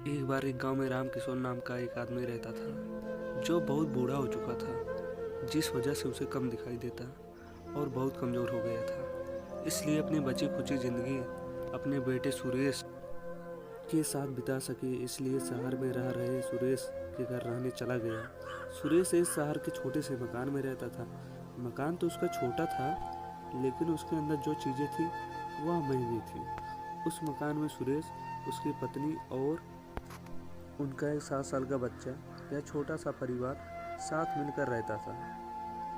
एक बार एक गांव में राम किशोर नाम का एक आदमी रहता था जो बहुत बूढ़ा हो चुका था, जिस वजह से उसे कम दिखाई देता और बहुत कमज़ोर हो गया था। इसलिए अपनी बची खुची ज़िंदगी अपने बेटे सुरेश के साथ बिता सके, इसलिए शहर में रह रहे सुरेश के घर रहने चला गया। सुरेश इस शहर के छोटे से मकान में रहता था। मकान तो उसका छोटा था, लेकिन उसके अंदर जो चीज़ें थी वह महंगी थी। उस मकान में सुरेश, उसकी पत्नी और उनका एक 7 साल का बच्चा, यह छोटा सा परिवार साथ मिलकर रहता था।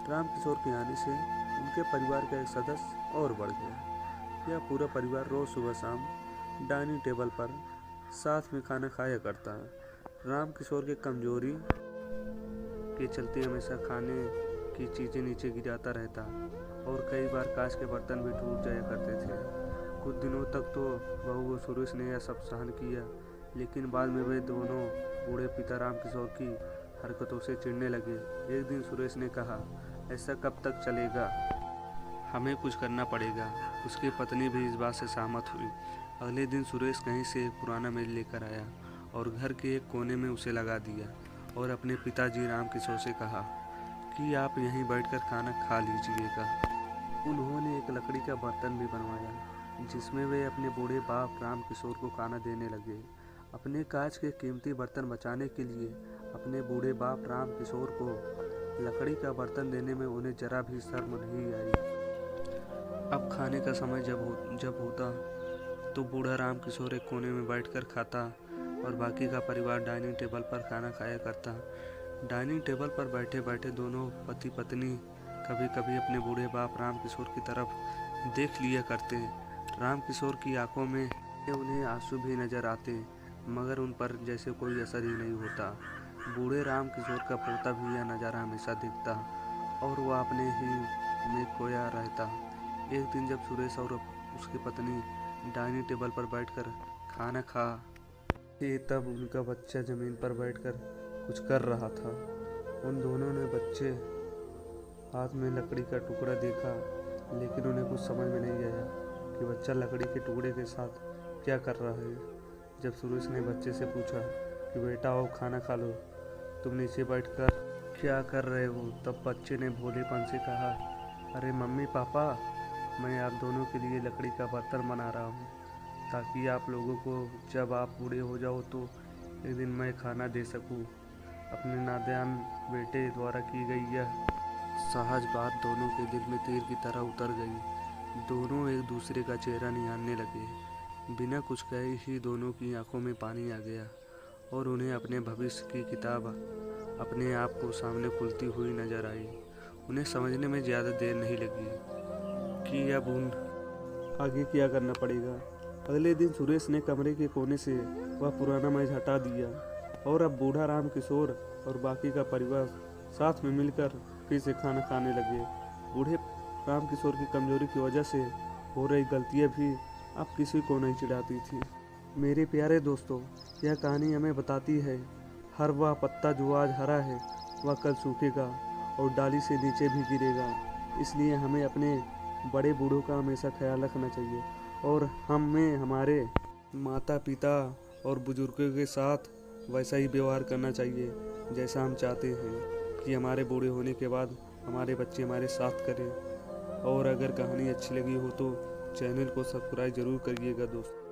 राम किशोर के आने से उनके परिवार का एक सदस्य और बढ़ गया। यह पूरा परिवार रोज़ सुबह शाम डाइनिंग टेबल पर साथ में खाना खाया करता। राम किशोर के कमजोरी के चलते हमेशा खाने की चीज़ें नीचे गिराता रहता और कई बार कांच के बर्तन भी टूट जाया करते थे। कुछ दिनों तक तो बहू सुरेश ने यह सब सहन किया, लेकिन बाद में वे दोनों बूढ़े पिता राम किशोर की हरकतों से चिढ़ने लगे। एक दिन सुरेश ने कहा, ऐसा कब तक चलेगा, हमें कुछ करना पड़ेगा। उसकी पत्नी भी इस बात से सहमत हुई। अगले दिन सुरेश कहीं से एक पुराना मेज लेकर आया और घर के एक कोने में उसे लगा दिया और अपने पिताजी राम किशोर से कहा कि आप यहीं बैठकर खाना खा लीजिएगा। उन्होंने एक लकड़ी का बर्तन भी बनवाया जिसमें वे अपने बूढ़े बाप राम किशोर को खाना देने लगे। अपने कांच के कीमती बर्तन बचाने के लिए अपने बूढ़े बाप राम किशोर को लकड़ी का बर्तन देने में उन्हें जरा भी शर्म नहीं आई। अब खाने का समय जब होता तो बूढ़ा राम किशोर एक कोने में बैठकर खाता और बाकी का परिवार डाइनिंग टेबल पर खाना खाया करता। डाइनिंग टेबल पर बैठे बैठे दोनों पति पत्नी कभी कभी अपने बूढ़े बाप राम किशोर की तरफ देख लिया करते। राम किशोर की आंखों में उन्हें आंसू भी नजर आते, मगर उन पर जैसे कोई असर ही नहीं होता। बूढ़े राम किशोर का पोता भी यह नज़ारा हमेशा देखता और वह अपने ही में खोया रहता। एक दिन जब सुरेश और उसकी पत्नी डाइनिंग टेबल पर बैठकर खाना खा थे, तब उनका बच्चा जमीन पर बैठकर कुछ कर रहा था। उन दोनों ने बच्चे हाथ में लकड़ी का टुकड़ा देखा, लेकिन उन्हें कुछ समझ में नहीं आया कि बच्चा लकड़ी के टुकड़े के साथ क्या कर रहा है। जब सुरेश ने बच्चे से पूछा कि बेटा आओ खाना खा लो, तुम नीचे बैठकर क्या कर रहे हो, तब बच्चे ने भोलेपन से कहा, अरे मम्मी पापा, मैं आप दोनों के लिए लकड़ी का बर्तन बना रहा हूँ ताकि आप लोगों को जब आप बूढ़े हो जाओ तो एक दिन मैं खाना दे सकूँ। अपने नादान बेटे द्वारा की गई यह सहज बात दोनों के दिल में तीर की तरह उतर गई। दोनों एक दूसरे का चेहरा निहारने लगे। बिना कुछ कहे ही दोनों की आंखों में पानी आ गया और उन्हें अपने भविष्य की किताब अपने आप को सामने खुलती हुई नजर आई। उन्हें समझने में ज़्यादा देर नहीं लगी कि अब आगे क्या करना पड़ेगा। अगले दिन सुरेश ने कमरे के कोने से वह पुराना मेज हटा दिया और अब बूढ़ा राम किशोर और बाकी का परिवार साथ में मिलकर फिर से खाना खाने लगे। बूढ़े राम किशोर की कमजोरी की वजह से हो रही गलतियां भी अब किसी को नहीं चिढ़ाती थी। मेरे प्यारे दोस्तों, यह कहानी हमें बताती है, हर वह पत्ता जो आज हरा है वह कल सूखेगा और डाली से नीचे भी गिरेगा। इसलिए हमें अपने बड़े बूढ़ों का हमेशा ख्याल रखना चाहिए और हमें हमारे माता पिता और बुजुर्गों के साथ वैसा ही व्यवहार करना चाहिए जैसा हम चाहते हैं कि हमारे बूढ़े होने के बाद हमारे बच्चे हमारे साथ करें। और अगर कहानी अच्छी लगी हो तो चैनल को सब्सक्राइब ज़रूर करिएगा दोस्तों।